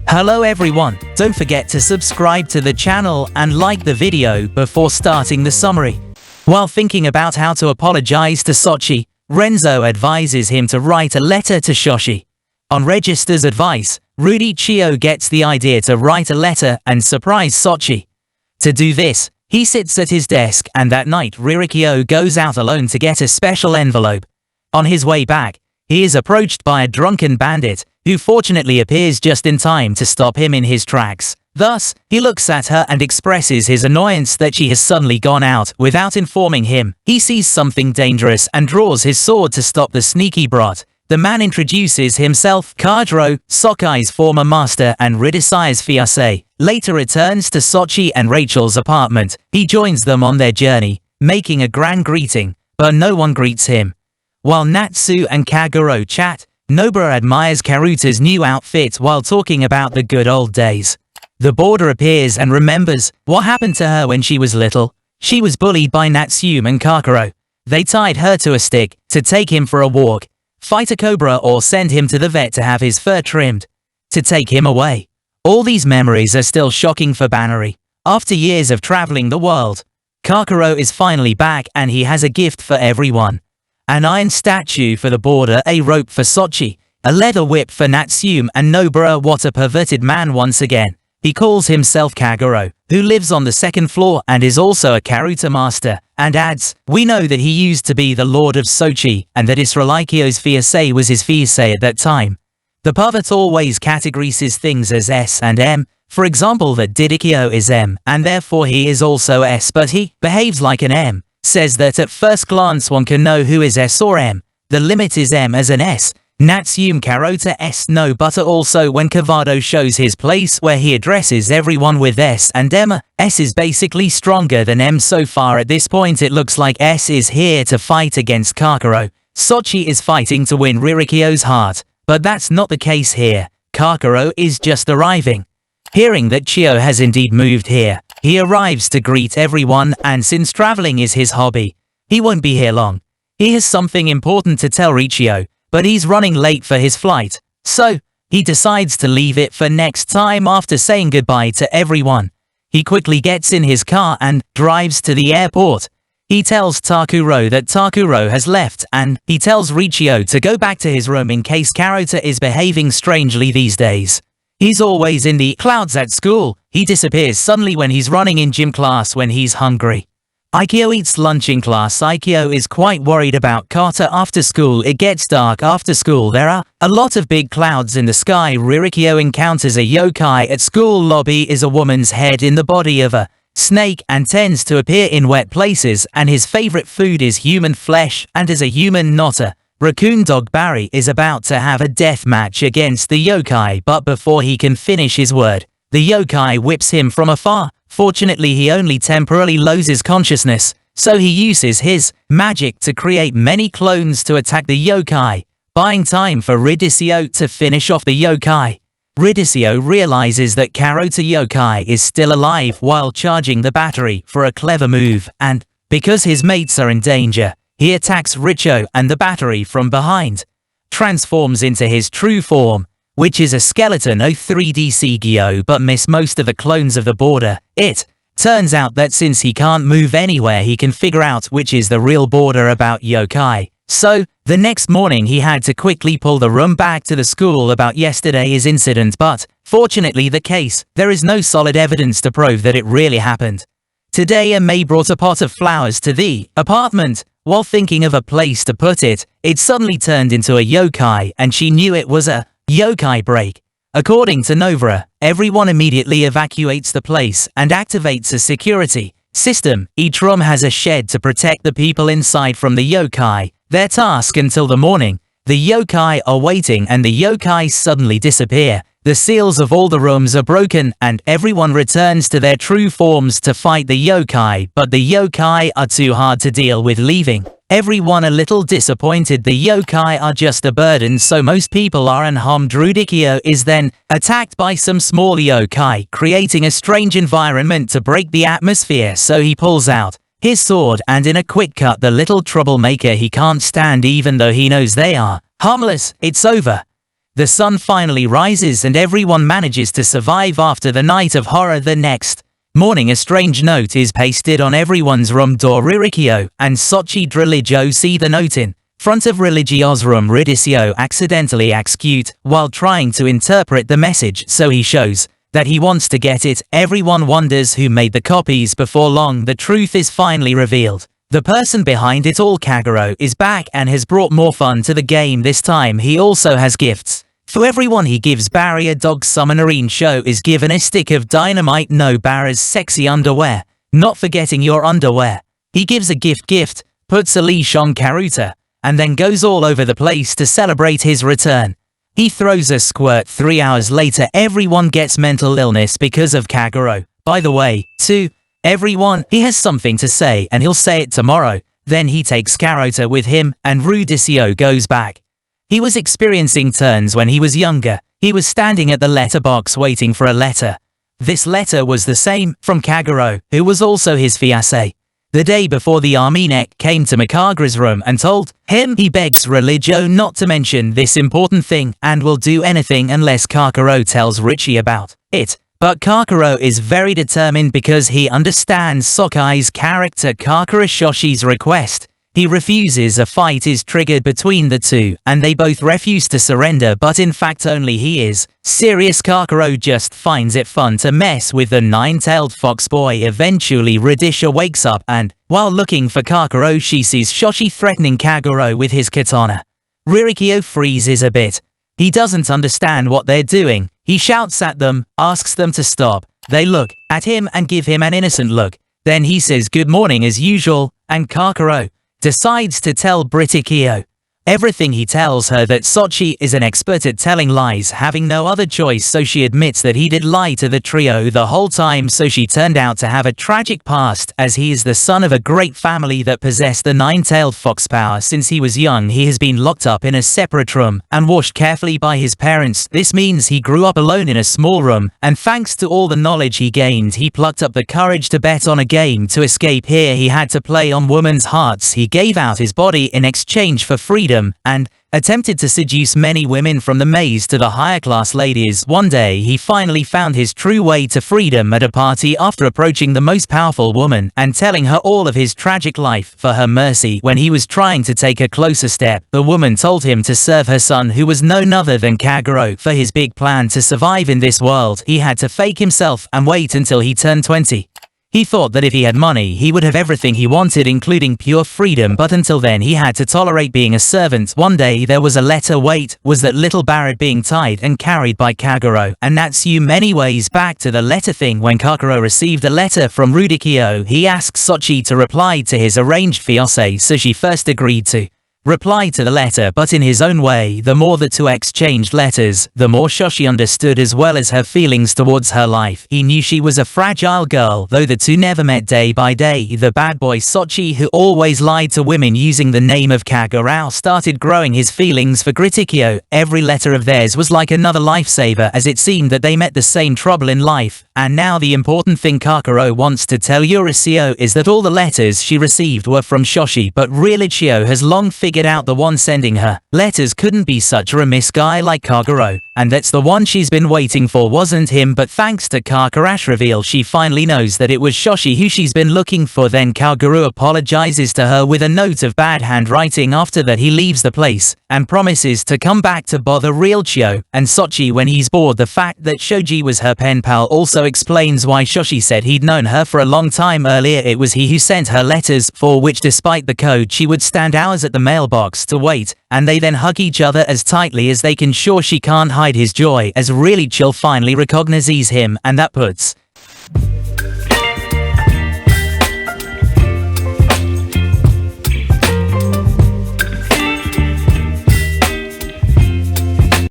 Hello everyone, don't forget to subscribe to the channel and like the video before starting the summary. While thinking about how to apologize to Sochi, Renzo advises him to write a letter to Shoshi. On Register's advice, Rudy Chio gets the idea to write a letter and surprise Sochi. To do this, he sits at his desk and that night Ririkyo goes out alone to get a special envelope. On his way back, he is approached by a drunken bandit, who fortunately appears just in time to stop him in his tracks. Thus, he looks at her and expresses his annoyance that she has suddenly gone out without informing him. He sees something dangerous and draws his sword to stop the sneaky brat. The man introduces himself, Kajiro, Sokai's former master and Ridesai's fiancé. Later returns to Sochi and Rachel's apartment. He joins them on their journey, making a grand greeting, but no one greets him. While Natsu and Kaguro chat, Nobara admires Karuta's new outfit while talking about the good old days. The boarder appears and remembers what happened to her when she was little. She was bullied by Natsume and Kakuro. They tied her to a stick to take him for a walk, fight a cobra or send him to the vet to have his fur trimmed, to take him away. All these memories are still shocking for Banari. After years of traveling the world, Kakuro is finally back and he has a gift for everyone. An iron statue for the boarder, a rope for Sochi, a leather whip for Natsume and Nobara. What a perverted man once again. He calls himself Kaguro, who lives on the second floor and is also a Karuta master, and adds, "We know that he used to be the lord of Sochi and that Israelikyo's fiancé was his fiancé at that time." The pervert always categorizes things as S and M, for example that Didikyo is M and therefore he is also S, but he behaves like an M. Says that at first glance one can know who is S or M. The limit is M as an S. Natsume Karuta S no, but also when Kavado shows his place where he addresses everyone with S and M. S is basically stronger than M. So far at this point it looks like S is here to fight against Kakuro. Sochi is fighting to win Ririkyo's heart, but that's not the case here. Kakuro is just arriving. Hearing that Chio has indeed moved here, he arrives to greet everyone, and since traveling is his hobby, he won't be here long. He has something important to tell Richio, but he's running late for his flight, so he decides to leave it for next time. After saying goodbye to everyone, he quickly gets in his car and drives to the airport. He tells Takuro that Takuro has left, and he tells Richio to go back to his room in case Karuta is behaving strangely these days. He's always in the clouds at school. He disappears suddenly when he's running in gym class when he's hungry. Aikyo eats lunch in class. Aikyo is quite worried about Kata after school. It gets dark after school. There are a lot of big clouds in the sky. Ririkyo encounters a yokai at school lobby. Is a woman's head in the body of a snake and tends to appear in wet places, and his favorite food is human flesh, and as a human not a raccoon dog. Barry is about to have a death match against the yokai, but before he can finish his word, the yokai whips him from afar. Fortunately, he only temporarily loses consciousness, so he uses his magic to create many clones to attack the yokai, buying time for Ridesio to finish off the yokai. Ridesio realizes that Karuta yokai is still alive while charging the battery for a clever move, and because his mates are in danger, he attacks Richo and the battery from behind, transforms into his true form, which is a skeleton of 3D Sigyo, but miss most of the clones of the border. It turns out that since he can't move anywhere, he can figure out which is the real border about yokai. So, the next morning he had to quickly pull the room back to the school about yesterday's incident, but fortunately there is no solid evidence to prove that it really happened. Today May brought a pot of flowers to the apartment. While thinking of a place to put it, it suddenly turned into a yokai, and she knew it was a yokai break. According to Novara, everyone immediately evacuates the place and activates a security system. Each room has a shed to protect the people inside from the yokai. Their task until the morning. The yokai are waiting and the yokai suddenly disappear. The seals of all the rooms are broken and everyone returns to their true forms to fight the yokai, but the yokai are too hard to deal with, leaving everyone a little disappointed. The yokai are just a burden, so most people are unharmed. Rudikyo is then attacked by some small yokai, creating a strange environment to break the atmosphere, so he pulls out his sword and in a quick cut the little troublemaker he can't stand, even though he knows they are harmless. It's over. The sun finally rises and everyone manages to survive after the night of horror. The next morning a strange note is pasted on everyone's room door. Ririkyo and Sochi Religio see the note in front of Religio's room. Ridicchio accidentally acts cute while trying to interpret the message, so he shows that he wants to get it. Everyone wonders who made the copies. Before long, the truth is finally revealed. The person behind it all, Kagero, is back and has brought more fun to the game. This time he also has gifts for everyone. He gives Barry a dog. Summonerine Show is given a stick of dynamite. No, Barry's sexy underwear. Not forgetting your underwear. He gives a gift, puts a leash on Karuta, and then goes all over the place to celebrate his return. He throws a squirt. 3 hours later, everyone gets mental illness because of Kagero. By the way, to everyone, he has something to say and he'll say it tomorrow. Then he takes Karuta with him and Ridicchio goes back. He was experiencing turns when he was younger. He was standing at the letterbox waiting for a letter. This letter was the same from Kagero, who was also his fiancé. The day before, the Arminek came to Mikagura's room and told him he begs Religio not to mention this important thing and will do anything unless Kagero tells Richie about it. But Kagero is very determined because he understands Sokai's character. Kagura Shoshi's request. He refuses. A fight is triggered between the two and they both refuse to surrender, but in fact only he is serious. Kagero just finds it fun to mess with the nine-tailed fox boy. Eventually Ridicchio wakes up and, while looking for Kagero, she sees Shoshi threatening Kagero with his katana. Ririkyo freezes a bit. He doesn't understand what they're doing. He shouts at them, asks them to stop. They look at him and give him an innocent look. Then he says good morning as usual, and Kagero decides to tell Ridicchio everything. He tells her that Sochi is an expert at telling lies, having no other choice, so she admits that he did lie to the trio the whole time. So she turned out to have a tragic past, as he is the son of a great family that possessed the nine-tailed fox power. Since he was young, he has been locked up in a separate room and washed carefully by his parents. This means he grew up alone in a small room, and thanks to all the knowledge he gained, he plucked up the courage to bet on a game to escape. Here he had to play on women's hearts. He gave out his body in exchange for freedom and attempted to seduce many women, from the maids to the higher class ladies. One day he finally found his true way to freedom at a party after approaching the most powerful woman and telling her all of his tragic life. For her mercy, when he was trying to take a closer step, the woman told him to serve her son, who was none other than Kagero. For his big plan to survive in this world, he had to fake himself and wait until he turned 20. He thought that if he had money, he would have everything he wanted, including pure freedom, but until then he had to tolerate being a servant. One day there was a letter. Wait, was that little Barrett being tied and carried by Kagero? And that's you. Many ways back to the letter thing. When Kagero received a letter from Ridicchio, he asked Sochi to reply to his arranged fiancé, so she first agreed to reply to the letter, but in his own way. The more the two exchanged letters, the more Shoshi understood, as well as her feelings towards her life. He knew she was a fragile girl, though the two never met. Day by day, the bad boy Sochi, who always lied to women using the name of Kagero, started growing his feelings for Ridicchio. Every letter of theirs was like another lifesaver, as it seemed that they met the same trouble in life. And now the important thing Kagero wants to tell Ridicchio is that all the letters she received were from Shoshi, but Ridicchio has long figured out the one sending her letters couldn't be such a remiss guy like Kagero, and that's the one she's been waiting for wasn't him. But thanks to Kagura's reveal, she finally knows that it was Shoshi who she's been looking for. Then Kagero apologizes to her with a note of bad handwriting. After that he leaves the place and promises to come back to bother Rilchio and Sochi when he's bored. The fact that Shoji was her pen pal also explains why Shoshi said he'd known her for a long time earlier. It was he who sent her letters, for which, despite the code, she would stand hours at the mailbox to wait, and they then hug each other as tightly as they can. Sure, she can't hide his joy as Rilchio finally recognizes him, and that puts